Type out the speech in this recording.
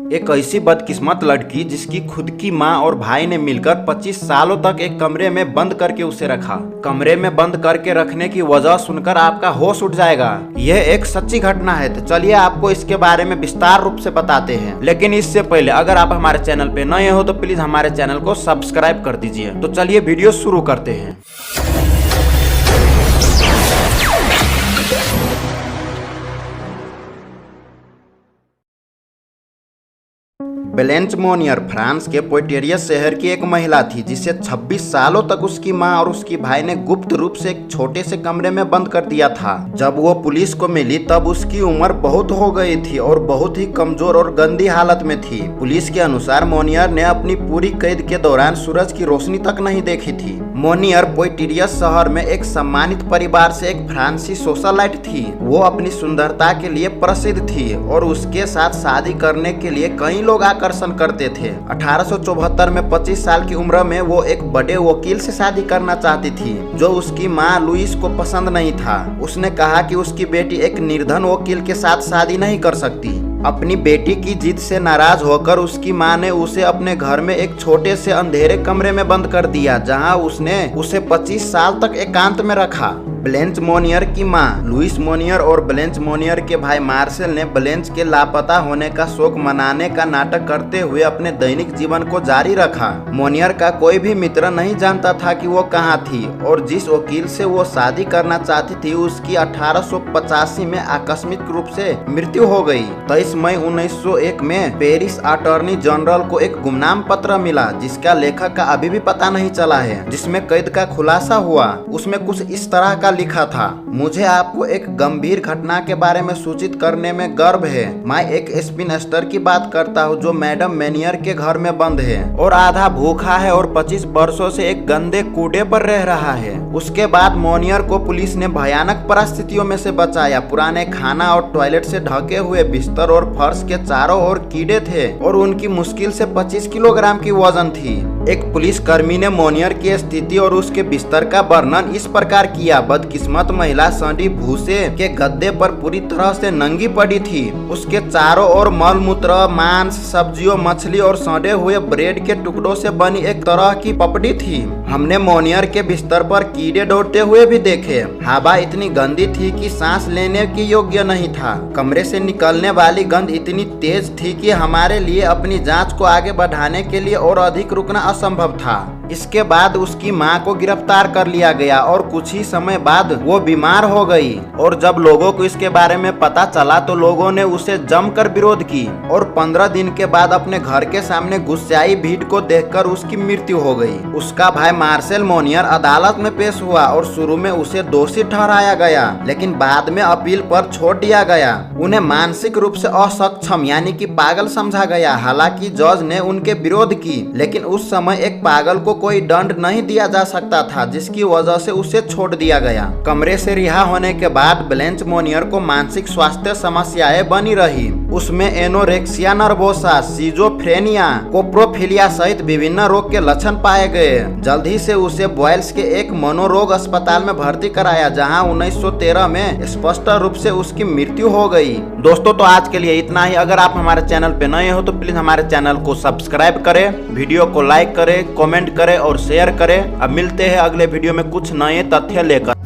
एक ऐसी बदकिस्मत लड़की जिसकी खुद की माँ और भाई ने मिलकर 25 सालों तक एक कमरे में बंद करके उसे रखा। कमरे में बंद करके रखने की वजह सुनकर आपका होश उठ जाएगा। यह एक सच्ची घटना है, तो चलिए आपको इसके बारे में विस्तार रूप से बताते हैं। लेकिन इससे पहले अगर आप हमारे चैनल पे नए हो तो प्लीज हमारे चैनल को सब्सक्राइब कर दीजिए। तो चलिए वीडियो शुरू करते हैं। ब्लैंच मोनियर फ्रांस के पोइटियर्स शहर की एक महिला थी जिसे 26 सालों तक उसकी मां और उसकी भाई ने गुप्त रूप से एक छोटे से कमरे में बंद कर दिया था। जब वो पुलिस को मिली तब उसकी उम्र बहुत हो गई थी और बहुत ही कमजोर और गंदी हालत में थी। पुलिस के अनुसार मोनियर ने अपनी पूरी कैद के दौरान सूरज की रोशनी तक नहीं देखी थी। मोनियर पोइटियर्स शहर में एक सम्मानित परिवार से एक फ्रांसीसी सोशलाइट थी। वो अपनी सुंदरता के लिए प्रसिद्ध थी और उसके साथ शादी करने के लिए कई लोग आकर्षण करते थे। 1874 में 25 साल की उम्र में वो एक बड़े वकील से शादी करना चाहती थी जो उसकी मां लुइस को पसंद नहीं था। उसने कहा कि उसकी बेटी एक निर्धन वकील के साथ शादी नहीं कर सकती। अपनी बेटी की जिद से नाराज होकर उसकी मां ने उसे अपने घर में एक छोटे से अंधेरे कमरे में बंद कर दिया जहां उसने उसे 25 साल तक एकांत में रखा। ब्लैंच मोनियर की मां लुइस मोनियर और ब्लैंच मोनियर के भाई मार्सेल ने ब्लैंच के लापता होने का शोक मनाने का नाटक करते हुए अपने दैनिक जीवन को जारी रखा। मोनियर का कोई भी मित्र नहीं जानता था कि वो कहाँ थी और जिस वकील से वो शादी करना चाहती थी उसकी 1885 में आकस्मिक रूप से मृत्यु हो गई। 23 मई 1901 में पेरिस अटॉर्नी जनरल को एक गुमनाम पत्र मिला जिसका लेखक का अभी भी पता नहीं चला है, जिसमें कैद का खुलासा हुआ। उसमें कुछ इस तरह का लिखा था, मुझे आपको एक गंभीर घटना के बारे में सूचित करने में गर्व है। मैं एक स्पिनस्टर की बात करता हूँ जो मैडम मेनियर के घर में बंद है और आधा भूखा है और 25 वर्षों से एक गंदे कूड़े पर रह रहा है। उसके बाद मोनियर को पुलिस ने भयानक परिस्थितियों में से बचाया। पुराने खाना और टॉयलेट से ढके हुए बिस्तर और फर्श के चारों ओर कीड़े थे और उनकी मुश्किल से 25 किलोग्राम की वजन थी। एक पुलिस कर्मी ने मोनियर की स्थिति और उसके बिस्तर का वर्णन इस प्रकार किया, बदकिस्मत महिला सड़ी भूसे के गद्दे पर पूरी तरह से नंगी पड़ी थी। उसके चारों ओर मलमूत्र, मांस, सब्जियों, मछली और सड़े हुए ब्रेड के टुकड़ों से बनी एक तरह की पपड़ी थी। हमने मोनियर के बिस्तर पर कीड़े दौड़ते हुए भी देखे। हवा इतनी गंदी थी कि सांस लेने की योग्य नहीं था। कमरे से निकलने वाली गंध इतनी तेज थी कि हमारे लिए अपनी जांच को आगे बढ़ाने के लिए और अधिक रुकना असंभव था। इसके बाद उसकी मां को गिरफ्तार कर लिया गया और कुछ ही समय बाद वो बीमार हो गई और जब लोगों को इसके बारे में पता चला तो लोगों ने उसे जमकर विरोध की और 15 दिन के बाद अपने घर के सामने गुस्साई भीड़ को देखकर उसकी मृत्यु हो गई। उसका भाई मार्सेल मोनियर अदालत में पेश हुआ और शुरू में उसे दोषी ठहराया गया लेकिन बाद में अपील पर छोड़ दिया गया। उन्हें मानसिक रूप से असक्षम यानी कि पागल समझा गया। हालांकि जज ने उनके विरोध की लेकिन उस समय एक पागल को कोई दंड नहीं दिया जा सकता था जिसकी वजह से उसे छोड़ दिया गया। कमरे से रिहा होने के बाद ब्लैंच मोनियर को मानसिक स्वास्थ्य समस्याएं बनी रही। उसमें एनोरेक्सिया नर्वोसा, सिजोफ्रेनिया, कोप्रोफिलिया सहित विभिन्न रोग के लक्षण पाए गए। जल्द ही से उसे बॉयल्स के एक मनोरोग अस्पताल में भर्ती कराया जहां 1913 में स्पष्ट रूप से उसकी मृत्यु हो गई। दोस्तों तो आज के लिए इतना ही। अगर आप हमारे चैनल पे नए हो तो प्लीज हमारे चैनल को सब्सक्राइब करें, वीडियो को लाइक करें, कमेंट करें और शेयर करें। अब मिलते हैं अगले वीडियो में कुछ नए तथ्य लेकर।